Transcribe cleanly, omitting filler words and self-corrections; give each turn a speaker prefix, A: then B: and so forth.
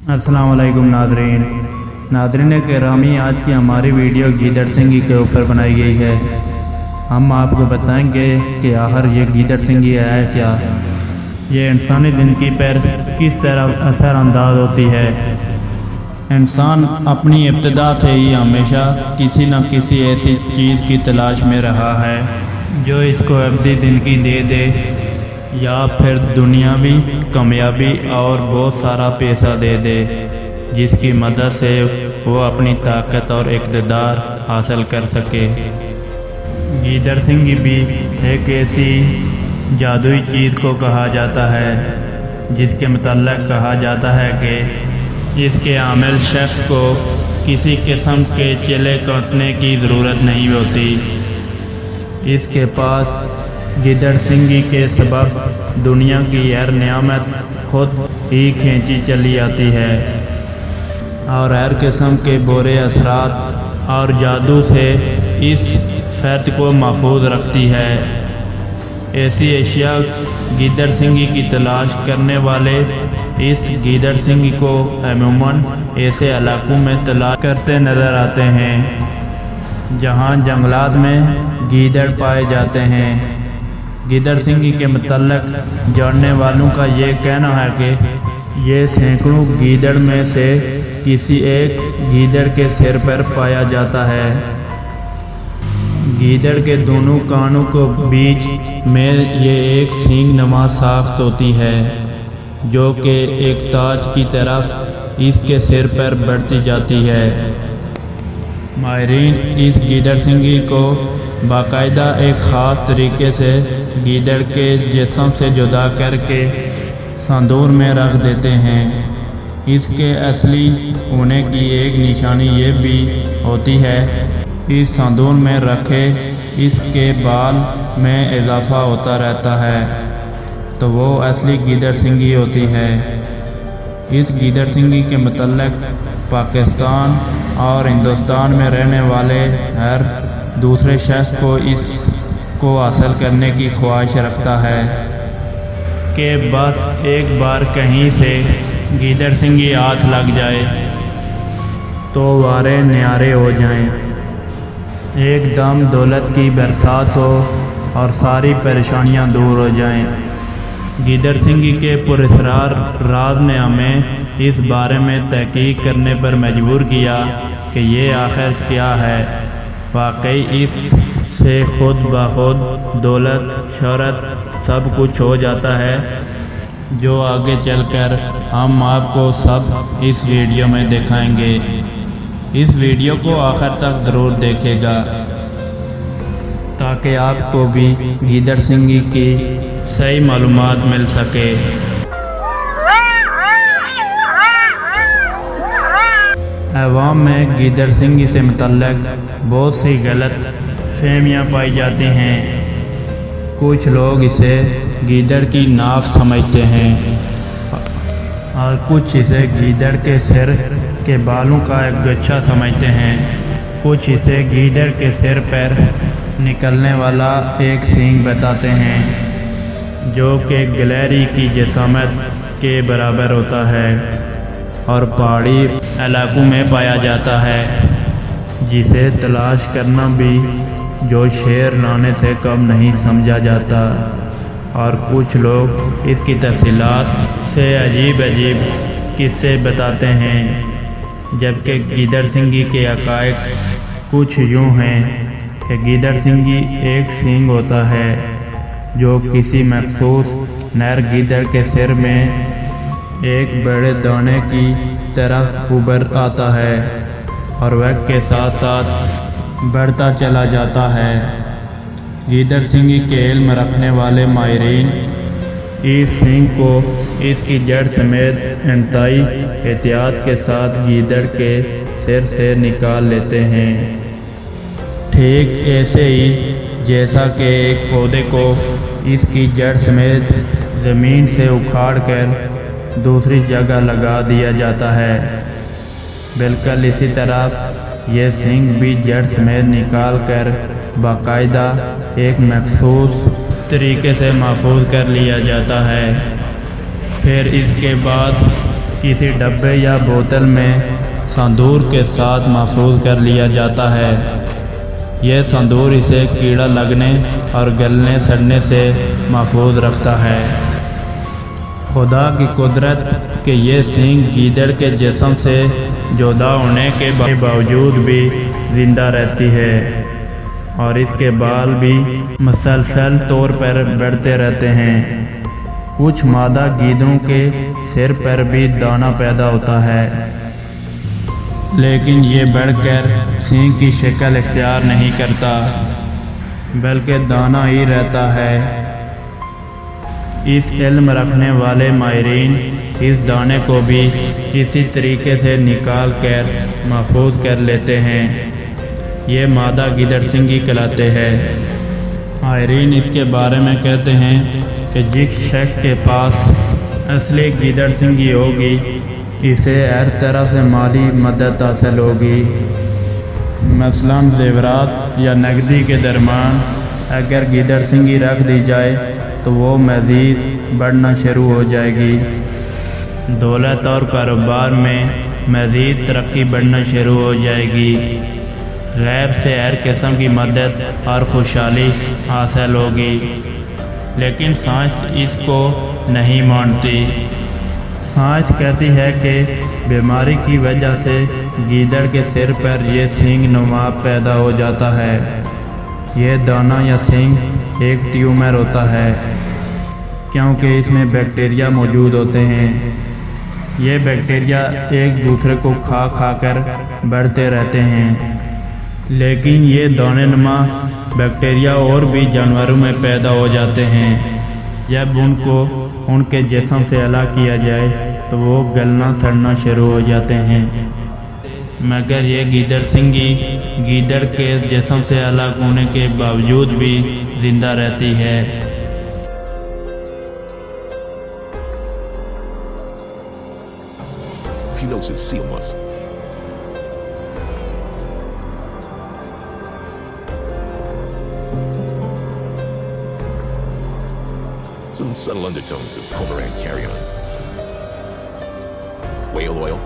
A: अस्सलाम वालेकुम नाज़रीन गिरामी, आज की हमारी वीडियो गीदड़ सिंगी के ऊपर बनाई गई है। हम आपको बताएंगे कि आखिर ये गीदड़ सिंगी है क्या, ये इंसानी ज़िंदगी पर किस तरह असर अंदाज होती है। इंसान अपनी इब्तिदा से ही हमेशा किसी न किसी ऐसी चीज़ की तलाश में रहा है जो इसको अब्दी ज़िंदगी दे दे या फिर दुनियावी कामयाबी और बहुत सारा पैसा दे दे, जिसकी मदद से वो अपनी ताकत और इक़्तिदार हासिल कर सके। गीदड़ सिंगी भी एक ऐसी जादुई चीज़ को कहा जाता है जिसके मुतल्लिक़ कहा जाता है कि इसके आमिल शख्स को किसी किस्म के चिले काटने की ज़रूरत नहीं होती। इसके पास गीदड़ सिंगी के सबब दुनिया की हर नियामत खुद ही खींची चली आती है और हर किस्म के बुरे असरात और जादू से इस फर्द को महफूज रखती है। ऐसी अशिया गीदड़ सिंगी की तलाश करने वाले इस गीदड़ सिंगी को अमूमन ऐसे इलाकों में तलाश करते नज़र आते हैं जहां जंगलात में गीदड़ पाए जाते हैं। गीदड़ सिंगी के मुतल्लिक़ जानने वालों का ये कहना है कि ये सैकड़ों गीदड़ में से किसी एक गीदड़ के सिर पर पाया जाता है। गीदड़ के दोनों कानों के बीच में ये एक सींग नुमा साख्त होती है जो कि एक ताज की तरफ इसके सिर पर बढ़ती जाती है। माहिरीन इस गीदड़ सिंगी को बाकायदा एक ख़ास तरीके से गीदड़ के जिस्म से जुदा करके संदूर में रख देते हैं। इसके असली होने की एक निशानी ये भी होती है इस संदूर में रखे इसके बाल में इजाफा होता रहता है तो वो असली गीदड़ सिंगी होती है। इस गीदड़ सिंगी के मुतल्लिक़ पाकिस्तान और हिंदुस्तान में रहने वाले हर दूसरे शख्स को इसको हासिल करने की ख्वाहिश रखता है कि बस एक बार कहीं से गीदड़ सिंगी हाथ लग जाए तो वारे न्यारे हो जाएं, एकदम दौलत की बरसात हो और सारी परेशानियां दूर हो जाएं। गीदड़ सिंगी के पुरस्रार राज ने हमें इस बारे में तहकीक करने पर मजबूर किया कि ये आखिर क्या है। वाकई इससे खुद ब खुद दौलत शोहरत सब कुछ हो जाता है जो आगे चलकर हम आपको सब इस वीडियो में दिखाएंगे। इस वीडियो को आखिर तक ज़रूर देखिएगा ताकि आपको भी गीदड़ सिंगी की सही मालूमात मिल सके। अवाम में गीदड़ सिंगी से मुतल्लिक़ बहुत सी गलत फहमियाँ पाई जाती हैं। कुछ लोग इसे गीदड़ की नाफ समझते हैं और कुछ इसे गीदड़ के सिर के बालों का एक गुच्छा समझते हैं। कुछ इसे गीदड़ के सिर पर निकलने वाला एक सींग बताते हैं जो कि गिलहरी की जिस्मत के बराबर होता है और पहाड़ी इलाकों में पाया जाता है, जिसे तलाश करना भी जो शेर लाने से कम नहीं समझा जाता। और कुछ लोग इसकी तफसीलात से अजीब अजीब किस्से बताते हैं, जबकि गीदड़ सिंगी के हक़ाइक़ कुछ यूँ हैं कि गीदड़ सिंगी एक सींग होता है जो किसी मखसूस नर गीदड़ के सिर में एक बड़े दाने की तरह उभर आता है और वक्त के साथ साथ बढ़ता चला जाता है। गीदड़ सिंगी के इल्म रखने वाले माहिरीन इस सींग को इसकी जड़ समेत इंतहाई एहतियात के साथ गीदड़ के सिर से निकाल लेते हैं, ठीक ऐसे ही जैसा कि एक पौधे को इसकी जड़ समेत ज़मीन से उखाड़ कर दूसरी जगह लगा दिया जाता है। बिल्कुल इसी तरह ये सींग भी जड़ समेत निकाल कर बाकायदा एक मखसूस तरीके से महफूज कर लिया जाता है। फिर इसके बाद किसी डब्बे या बोतल में संदूर के साथ महफूज कर लिया जाता है। यह संदूर इसे कीड़ा लगने और गलने सड़ने से महफूज रखता है। खुदा की कुदरत कि ये सींग गीदड़ के जिस्म से जुदा होने के बावजूद भी ज़िंदा रहती है और इसके बाल भी मुसलसल तौर पर बढ़ते रहते हैं। कुछ मादा गीदड़ों के सिर पर भी दाना पैदा होता है, लेकिन ये बढ़कर सींग की शक्ल इख्तियार नहीं करता, बल्कि दाना ही रहता है। इस इल्म रखने वाले माहिरीन इस दाने को भी किसी तरीके से निकाल कर महफूज कर लेते हैं। ये मादा गीदड़ सिंगी कहलाते हैं। माहिरीन इसके बारे में कहते हैं कि जिस शख्स के पास असली गीदड़ सिंगी होगी, इसे हर तरह से माली मदद हासिल होगी। मसलन ज़ेवरात या नकदी के दरमियान अगर गीदड़ सिंगी रख दी जाए तो वो मज़ीद बढ़ना शुरू हो जाएगी। दौलत और कारोबार में मज़ीद तरक्की बढ़ना शुरू हो जाएगी। गैर से हर किस्म की मदद और खुशहाली हासिल होगी, लेकिन साइंस इसको नहीं मानती। साइंस कहती है कि बीमारी की वजह से गीदड़ के सिर पर यह सींग नुमा पैदा हो जाता है। यह दाना या सींग एक ट्यूमर होता है, क्योंकि इसमें बैक्टीरिया मौजूद होते हैं। ये बैक्टीरिया एक दूसरे को खा कर बढ़ते रहते हैं, लेकिन ये दाने नुमा बैक्टीरिया और भी जानवरों में पैदा हो जाते हैं। जब उनको उनके जिस्म से अलग किया जाए तो वो गलना सड़ना शुरू हो जाते हैं, मगर ये गीदड़ सिंगी गीदड़ के जिस्म से अलग होने के बावजूद भी जिंदा रहती है।
B: If you know some seal musk. Some subtle undertones of cormorant carrion. Whale oil.